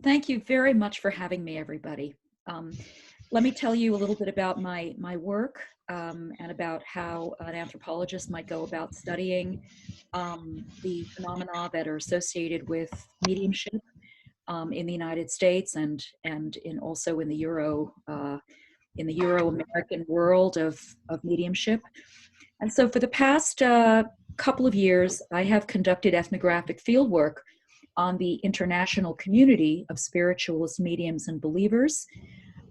thank you very much for having me, everybody. Let me tell you a little bit about my work and about how an anthropologist might go about studying the phenomena that are associated with mediumship in the United States and also in the Euro-American world of mediumship. And so for the past couple of years, I have conducted ethnographic fieldwork on the international community of spiritualist mediums and believers.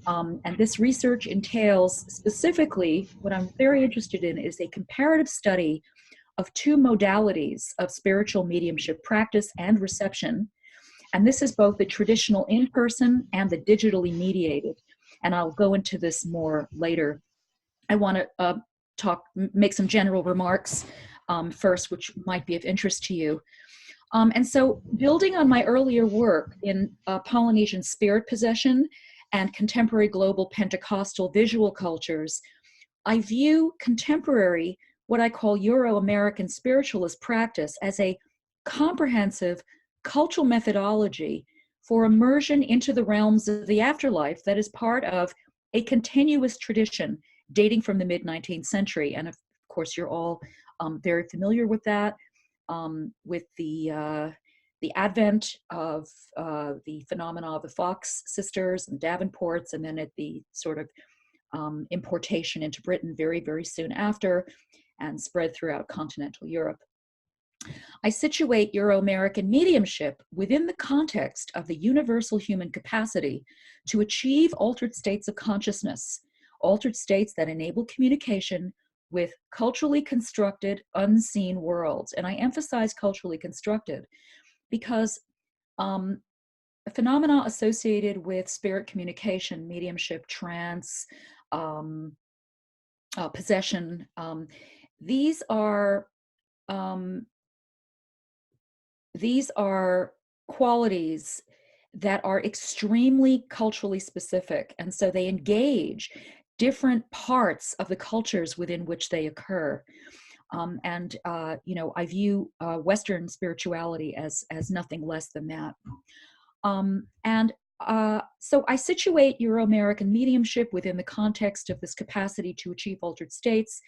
And this research entails specifically what I'm very interested in is a comparative study of two modalities of spiritual mediumship practice and reception. And this is both the traditional in-person and the digitally mediated. And I'll go into this more later. I want to make some general remarks first, which might be of interest to you. And so building on my earlier work in Polynesian spirit possession and contemporary global Pentecostal visual cultures, I view contemporary, what I call Euro-American spiritualist practice as a comprehensive cultural methodology for immersion into the realms of the afterlife that is part of a continuous tradition dating from the mid-19th century. And of course, you're all very familiar with that. With the advent of the phenomena of the Fox sisters and Davenports, and then at the sort of importation into Britain very, very soon after, and spread throughout continental Europe. I situate Euro-American mediumship within the context of the universal human capacity to achieve altered states of consciousness, altered states that enable communication with culturally constructed, unseen worlds. And I emphasize culturally constructed because phenomena associated with spirit communication, mediumship, trance, possession, these are qualities that are extremely culturally specific. And so they engage different parts of the cultures within which they occur. I view Western spirituality as nothing less than that. So I situate Euro-American mediumship within the context of this capacity to achieve altered states.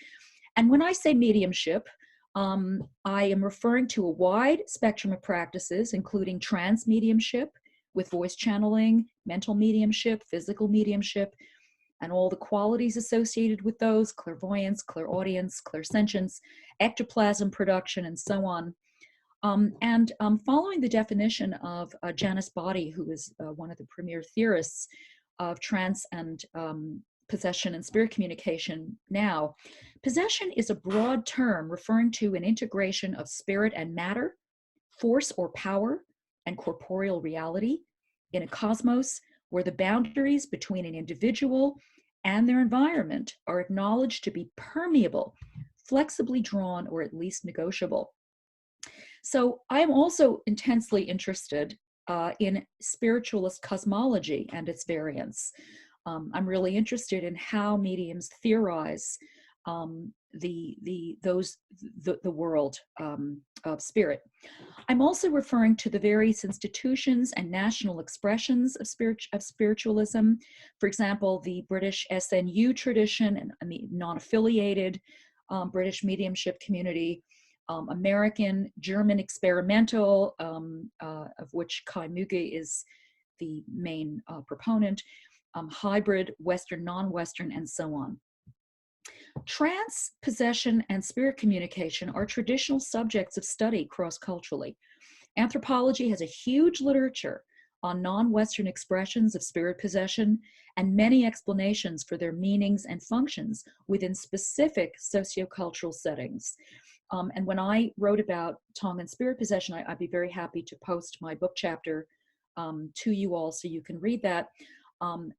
And when I say mediumship, I am referring to a wide spectrum of practices, including trance mediumship with voice channeling, mental mediumship, physical mediumship, and all the qualities associated with those: clairvoyance, clairaudience, clairsentience, ectoplasm production, and so on. Following the definition of Janice Boddy, who is one of the premier theorists of trance and possession and spirit communication now, possession is a broad term referring to an integration of spirit and matter, force or power, and corporeal reality in a cosmos where the boundaries between an individual and their environment are acknowledged to be permeable, flexibly drawn, or at least negotiable. So I am also intensely interested in spiritualist cosmology and its variants. I'm really interested in how mediums theorize the world of spirit. I'm also referring to the various institutions and national expressions of spiritualism. For example, the British SNU tradition and the non-affiliated British mediumship community, American, German experimental, of which Kai Müge is the main proponent, hybrid, Western, non-Western, and so on. Trance, possession, and spirit communication are traditional subjects of study cross-culturally. Anthropology has a huge literature on non-Western expressions of spirit possession and many explanations for their meanings and functions within specific sociocultural settings. And when I wrote about Tongan spirit possession, I'd be very happy to post my book chapter to you all so you can read that.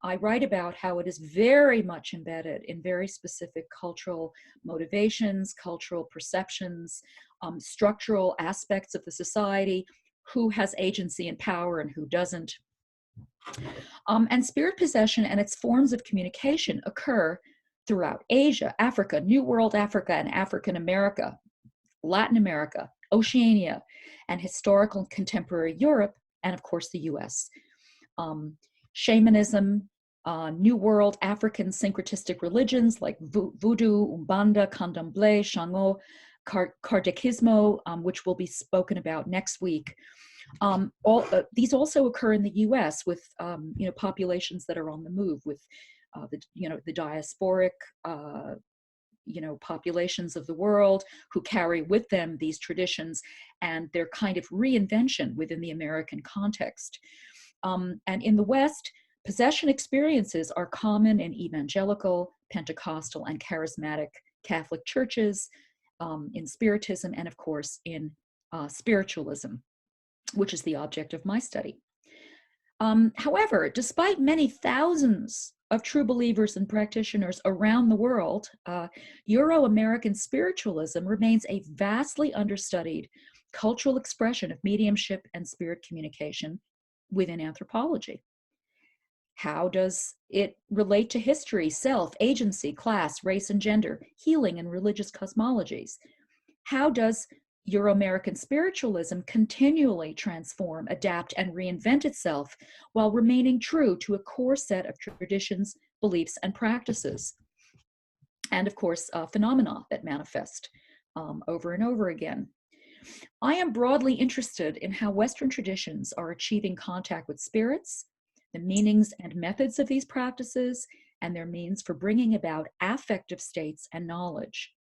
I write about how it is very much embedded in very specific cultural motivations, cultural perceptions, structural aspects of the society, who has agency and power and who doesn't. And spirit possession and its forms of communication occur throughout Asia, Africa, New World Africa, and African America, Latin America, Oceania, and historical and contemporary Europe, and of course the US. shamanism, New World African syncretistic religions like Voodoo, Umbanda, Candomblé, Shango, Kardechismo, which will be spoken about next week. These also occur in the U.S. with populations that are on the move, with the diasporic populations of the world who carry with them these traditions and their kind of reinvention within the American context. And in the West, possession experiences are common in evangelical, Pentecostal, and charismatic Catholic churches, in Spiritism, and of course in spiritualism, which is the object of my study. However, despite many thousands of true believers and practitioners around the world, Euro-American spiritualism remains a vastly understudied cultural expression of mediumship and spirit communication within anthropology. How does it relate to history, self, agency, class, race, and gender, healing, and religious cosmologies? How does Euro-American spiritualism continually transform, adapt, and reinvent itself while remaining true to a core set of traditions, beliefs, and practices? And of course, phenomena that manifest over and over again. I am broadly interested in how Western traditions are achieving contact with spirits, the meanings and methods of these practices, and their means for bringing about affective states and knowledge.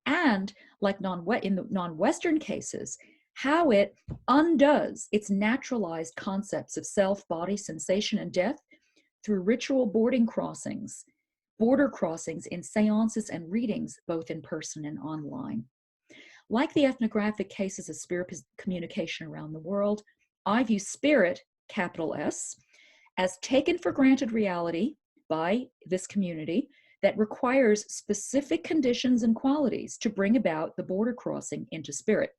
And like in the non-Western cases, how it undoes its naturalized concepts of self, body, sensation, and death through ritual border crossings in seances and readings, both in person and online. Like the ethnographic cases of spirit communication around the world, I view spirit, capital S, as taken for granted reality by this community that requires specific conditions and qualities to bring about the border crossing into spirit.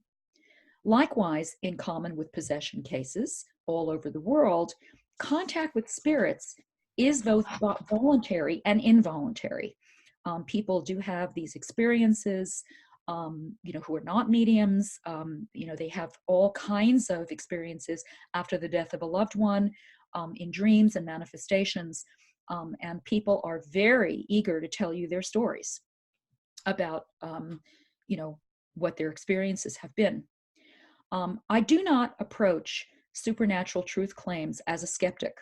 Likewise, in common with possession cases all over the world, contact with spirits is both voluntary and involuntary. People do have these experiences, who are not mediums. They have all kinds of experiences after the death of a loved one, in dreams and manifestations. And people are very eager to tell you their stories about, what their experiences have been. I do not approach supernatural truth claims as a skeptic.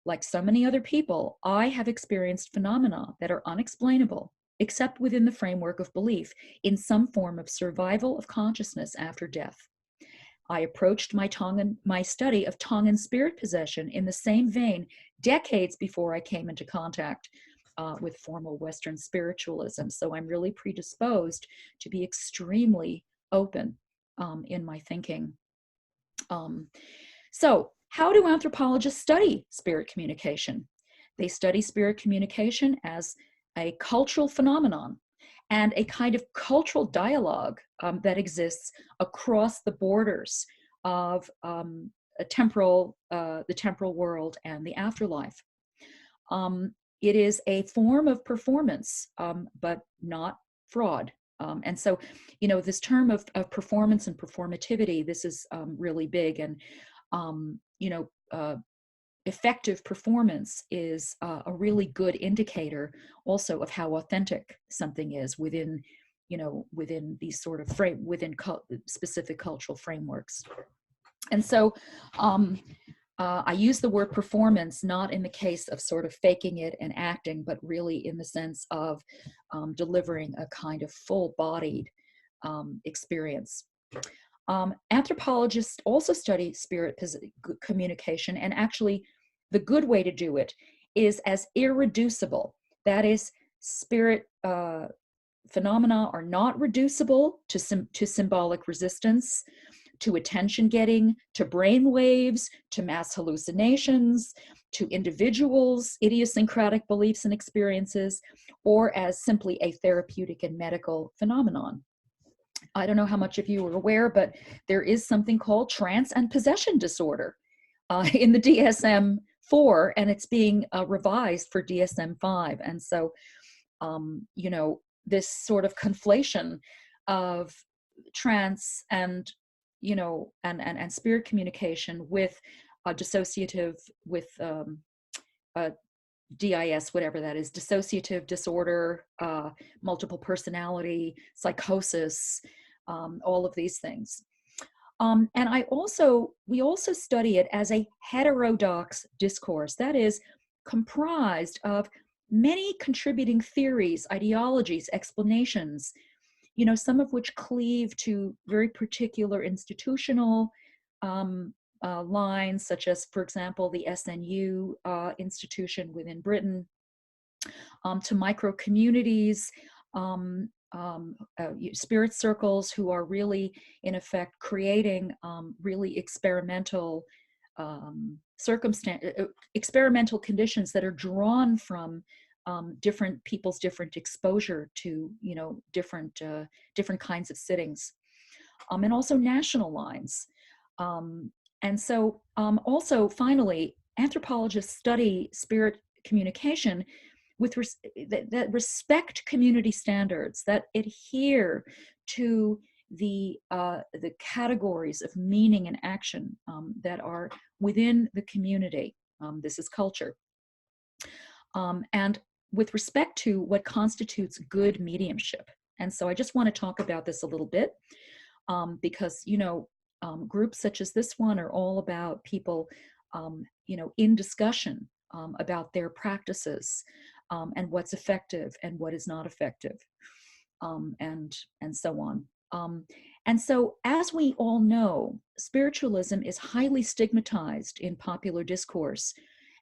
Like so many other people, I have experienced phenomena that are unexplainable, except within the framework of belief in some form of survival of consciousness after death. I approached my study of tongue and spirit possession in the same vein decades before I came into contact with formal Western spiritualism. So I'm really predisposed to be extremely open in my thinking. So how do anthropologists study spirit communication? They study spirit communication as a cultural phenomenon and a kind of cultural dialogue that exists across the borders of the temporal world and the afterlife. It is a form of performance, but not fraud. And so, this term of performance and performativity, this is really big. And, effective performance is a really good indicator also of how authentic something is within these sort of specific cultural frameworks. And so I use the word performance not in the case of sort of faking it and acting, but really in the sense of delivering a kind of full-bodied experience. Anthropologists also study spirit communication, and actually the good way to do it is as irreducible. That is, spirit phenomena are not reducible to symbolic resistance, to attention getting, to brain waves, to mass hallucinations, to individuals' idiosyncratic beliefs and experiences, or as simply a therapeutic and medical phenomenon. I don't know how much of you are aware, but there is something called trance and possession disorder in the DSM-4, and it's being revised for DSM-5. And so, this sort of conflation of trance and, and spirit communication with dissociative with DIS, whatever that is, dissociative disorder, multiple personality, psychosis, all of these things. And we also study it as a heterodox discourse, that is comprised of many contributing theories, ideologies, explanations, some of which cleave to very particular institutional lines, such as, for example, the SNU institution within Britain, to micro communities, spirit circles who are really, in effect, creating really experimental experimental conditions that are drawn from different people's different exposure to, different kinds of sittings, and also national lines. And so also, finally, anthropologists study spirit communication that respect community standards, that adhere to the categories of meaning and action that are within the community. This is culture. And with respect to what constitutes good mediumship. And so I just want to talk about this a little bit because, groups such as this one are all about people, in discussion about their practices and what's effective and what is not effective, and so on. And so, as we all know, spiritualism is highly stigmatized in popular discourse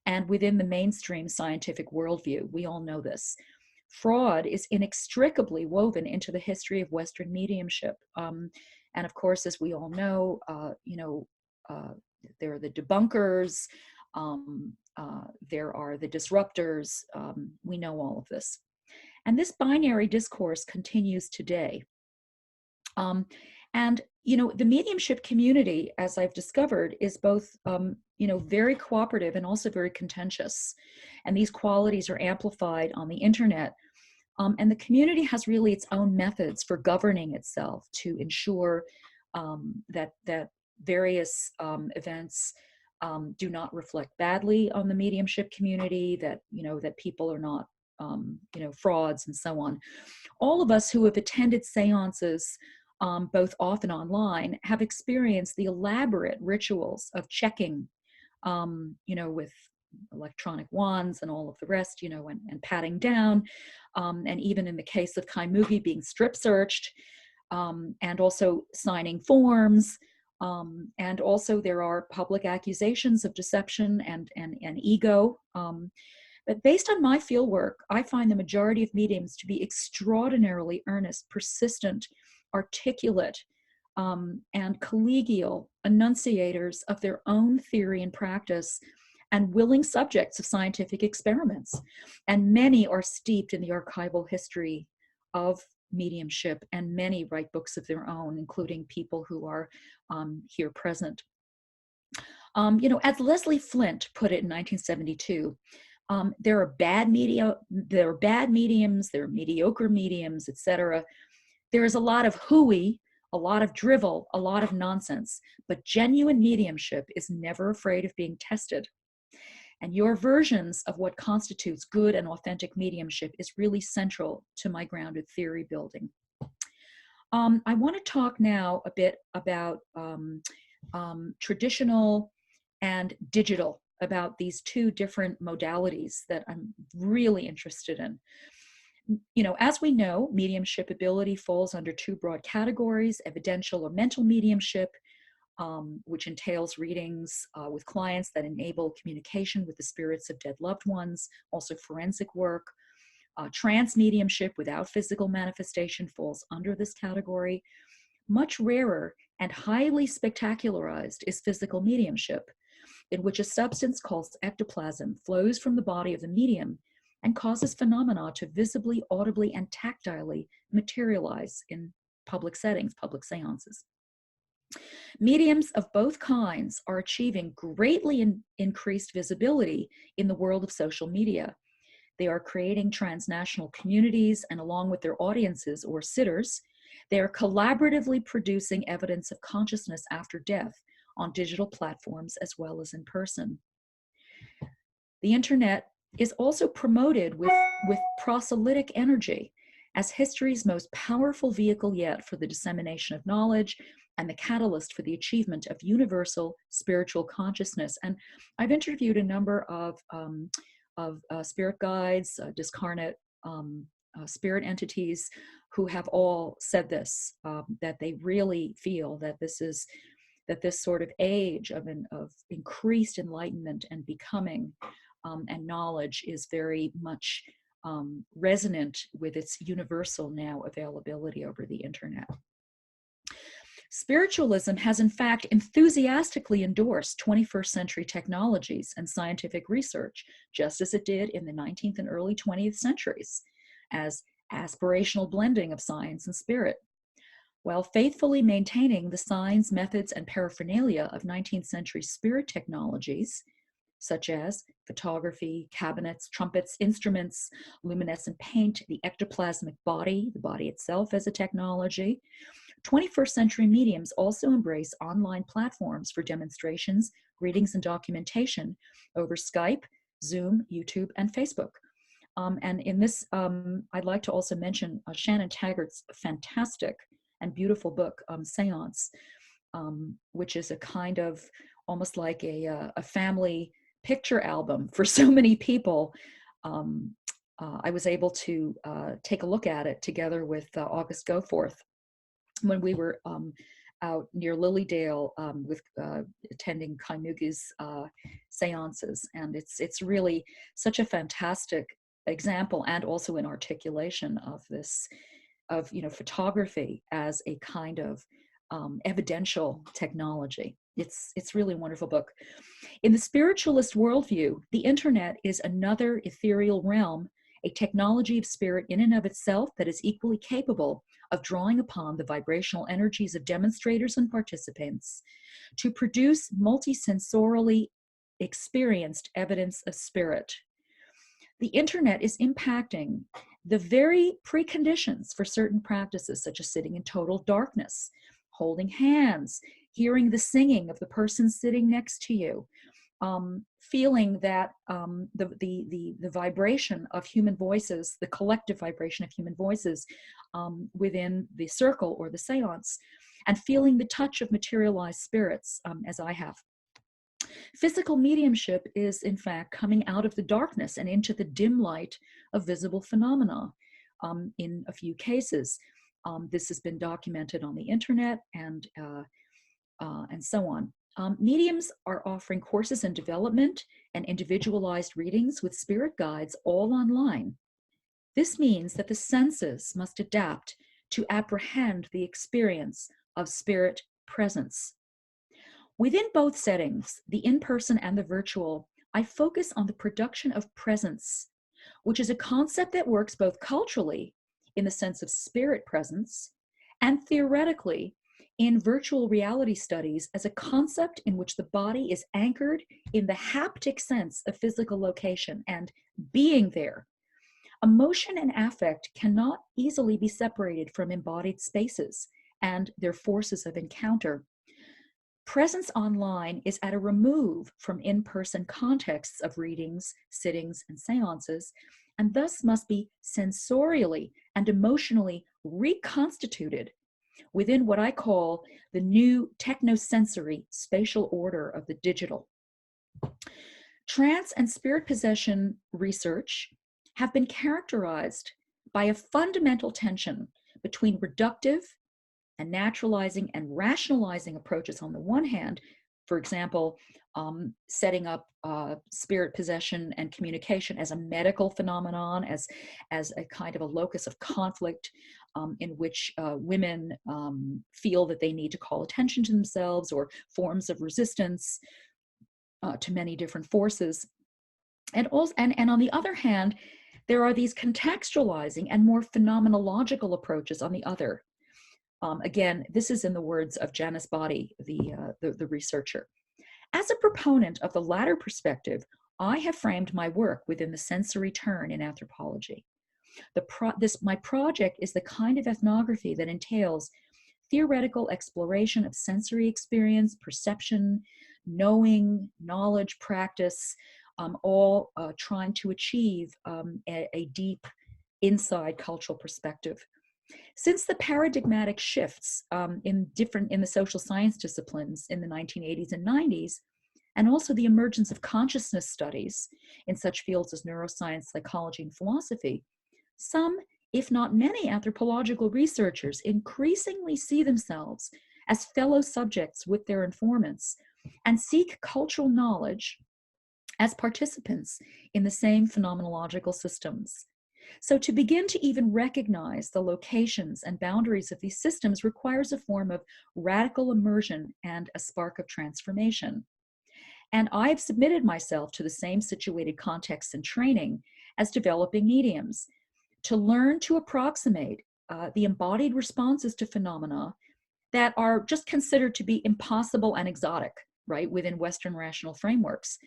and within the mainstream scientific worldview. We all know this. Fraud is inextricably woven into the history of Western mediumship. And of course, as we all know, there are the debunkers, there are the disruptors. We know all of this. And this binary discourse continues today. And, the mediumship community, as I've discovered, is both, very cooperative and also very contentious. And these qualities are amplified on the internet. And the community has really its own methods for governing itself to ensure that various events do not reflect badly on the mediumship community, that, that people are not, frauds and so on. All of us who have attended seances, both off and online, have experienced the elaborate rituals of checking, with electronic wands and all of the rest, and patting down, and even in the case of Kai Mugi, being strip searched, and also signing forms. And also there are public accusations of deception and ego. But based on my fieldwork, I find the majority of mediums to be extraordinarily earnest, persistent, articulate, and collegial enunciators of their own theory and practice, and willing subjects of scientific experiments. And many are steeped in the archival history of mediumship, and many write books of their own, including people who are here present. As Leslie Flint put it in 1972, there are bad mediums, there are mediocre mediums, etc. There is a lot of hooey, a lot of drivel, a lot of nonsense, but genuine mediumship is never afraid of being tested. And your versions of what constitutes good and authentic mediumship is really central to my grounded theory building. I want to talk now a bit about traditional and digital, about these two different modalities that I'm really interested in. As we know, mediumship ability falls under two broad categories: evidential or mental mediumship, which entails readings with clients that enable communication with the spirits of dead loved ones, also forensic work. Trance mediumship without physical manifestation falls under this category. Much rarer and highly spectacularized is physical mediumship, in which a substance called ectoplasm flows from the body of the medium and causes phenomena to visibly, audibly, and tactilely materialize in public settings, public seances. Mediums of both kinds are achieving greatly increased visibility in the world of social media. They are creating transnational communities, and along with their audiences or sitters, they are collaboratively producing evidence of consciousness after death on digital platforms as well as in person. The internet is also promoted with proselytic energy as history's most powerful vehicle yet for the dissemination of knowledge and the catalyst for the achievement of universal spiritual consciousness. And I've interviewed a number of spirit guides, discarnate spirit entities who have all said this, that they really feel that this sort of age of increased enlightenment and becoming and knowledge is very much resonant with its universal now availability over the internet. Spiritualism has in fact enthusiastically endorsed 21st century technologies and scientific research, just as it did in the 19th and early 20th centuries, as aspirational blending of science and spirit, while faithfully maintaining the signs, methods, and paraphernalia of 19th century spirit technologies, such as photography, cabinets, trumpets, instruments, luminescent paint, the ectoplasmic body, the body itself as a technology. 21st century mediums also embrace online platforms for demonstrations, readings, and documentation over Skype, Zoom, YouTube, and Facebook. And in this, I'd like to also mention Shannon Taggart's fantastic and beautiful book, Seance, which is a kind of almost like a family picture album for so many people. I was able to take a look at it together with August Goforth when we were out near Lilydale with attending Kaimugi's seances. And it's really such a fantastic example, and also an articulation of this, of photography as a kind of evidential technology. It's really a wonderful book. In the spiritualist worldview, the internet is another ethereal realm, a technology of spirit in and of itself that is equally capable of drawing upon the vibrational energies of demonstrators and participants to produce multisensorially experienced evidence of spirit. The internet is impacting the very preconditions for certain practices, such as sitting in total darkness, holding hands, hearing the singing of the person sitting next to you, feeling that the vibration of human voices, the collective vibration of human voices within the circle or the seance, and feeling the touch of materialized spirits, as I have. Physical mediumship is, in fact, coming out of the darkness and into the dim light of visible phenomena. In a few cases, this has been documented on the internet and so on. Mediums are offering courses in development and individualized readings with spirit guides all online. This means that the senses must adapt to apprehend the experience of spirit presence. Within both settings, the in-person and the virtual, I focus on the production of presence, which is a concept that works both culturally in the sense of spirit presence and theoretically in virtual reality studies as a concept in which the body is anchored in the haptic sense of physical location and being there. Emotion and affect cannot easily be separated from embodied spaces and their forces of encounter. Presence online is at a remove from in-person contexts of readings, sittings, and seances, and thus must be sensorially and emotionally reconstituted within what I call the new technosensory spatial order of the digital. Trance and spirit possession research have been characterized by a fundamental tension between reductive and naturalizing and rationalizing approaches on the one hand, for example, setting up spirit possession and communication as a medical phenomenon, as a kind of a locus of conflict in which women feel that they need to call attention to themselves, or forms of resistance to many different forces. And on the other hand, there are these contextualizing and more phenomenological approaches on the other. Again, this is in the words of Janice Body, the researcher. As a proponent of the latter perspective, I have framed my work within the sensory turn in anthropology. My project is the kind of ethnography that entails theoretical exploration of sensory experience, perception, knowing, knowledge, practice, all trying to achieve a deep inside cultural perspective. Since the paradigmatic shifts in the social science disciplines in the 1980s and 90s, and also the emergence of consciousness studies in such fields as neuroscience, psychology, and philosophy, some, if not many, anthropological researchers increasingly see themselves as fellow subjects with their informants and seek cultural knowledge as participants in the same phenomenological systems. So to begin to even recognize the locations and boundaries of these systems requires a form of radical immersion and a spark of transformation. And I've submitted myself to the same situated contexts and training as developing mediums to learn to approximate the embodied responses to phenomena that are just considered to be impossible and exotic, right, within Western rational frameworks.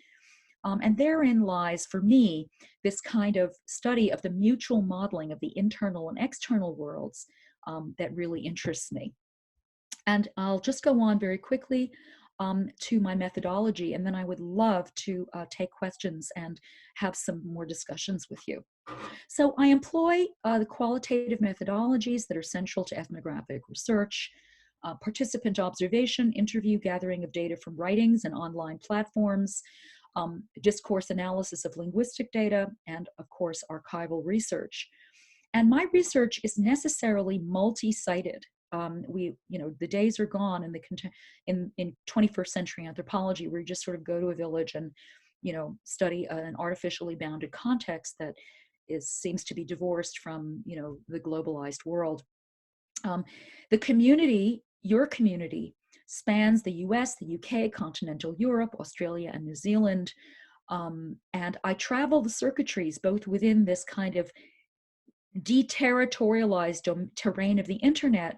And therein lies, for me, this kind of study of the mutual modeling of the internal and external worlds that really interests me. And I'll just go on very quickly to my methodology, and then I would love to take questions and have some more discussions with you. So I employ the qualitative methodologies that are central to ethnographic research, participant observation, interview, gathering of data from writings and online platforms, discourse analysis of linguistic data, and of course, archival research. And my research is necessarily multi-sited. The days are gone in 21st century anthropology where you just sort of go to a village and, study an artificially bounded context that seems to be divorced from, the globalized world. The community, your community, spans the US, the UK, continental Europe, Australia, and New Zealand. And I travel the circuitries both within this kind of deterritorialized terrain of the internet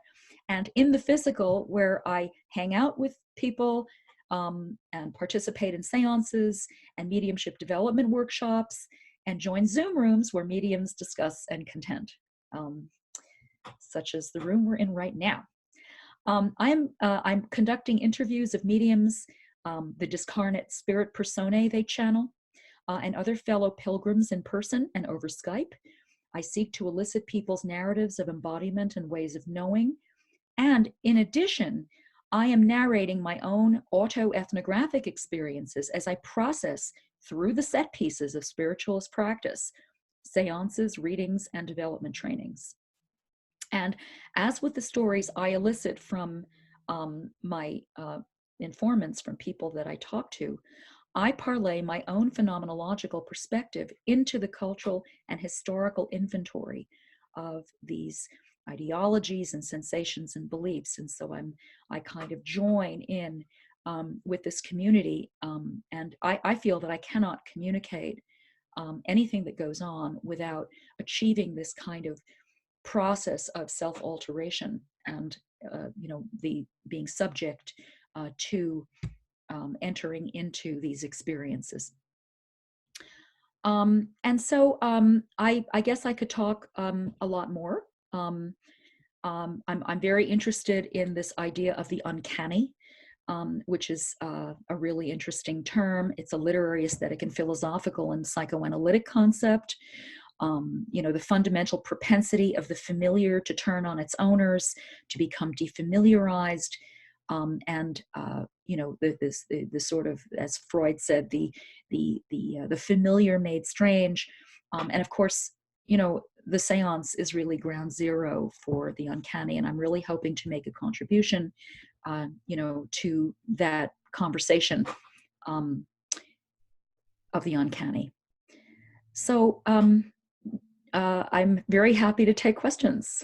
and in the physical, where I hang out with people and participate in seances and mediumship development workshops and join Zoom rooms where mediums discuss and contend, such as the room we're in right now. I'm conducting interviews of mediums, the discarnate spirit personae they channel, and other fellow pilgrims in person and over Skype. I seek to elicit people's narratives of embodiment and ways of knowing. And in addition, I am narrating my own auto-ethnographic experiences as I process through the set pieces of spiritualist practice, seances, readings, and development trainings. And as with the stories I elicit from my informants, from people that I talk to, I parlay my own phenomenological perspective into the cultural and historical inventory of these ideologies and sensations and beliefs. And so I kind of join in with this community. And I feel that I cannot communicate anything that goes on without achieving this kind of process of self-alteration and the being subject to entering into these experiences. And so I guess I could talk a lot more. I'm very interested in this idea of the uncanny, which is a really interesting term. It's a literary, aesthetic, and philosophical and psychoanalytic concept. The fundamental propensity of the familiar to turn on its owners, to become defamiliarized, and the sort of, as Freud said, the familiar made strange, and of course, the seance is really ground zero for the uncanny, and I'm really hoping to make a contribution, to that conversation of the uncanny. So I'm very happy to take questions.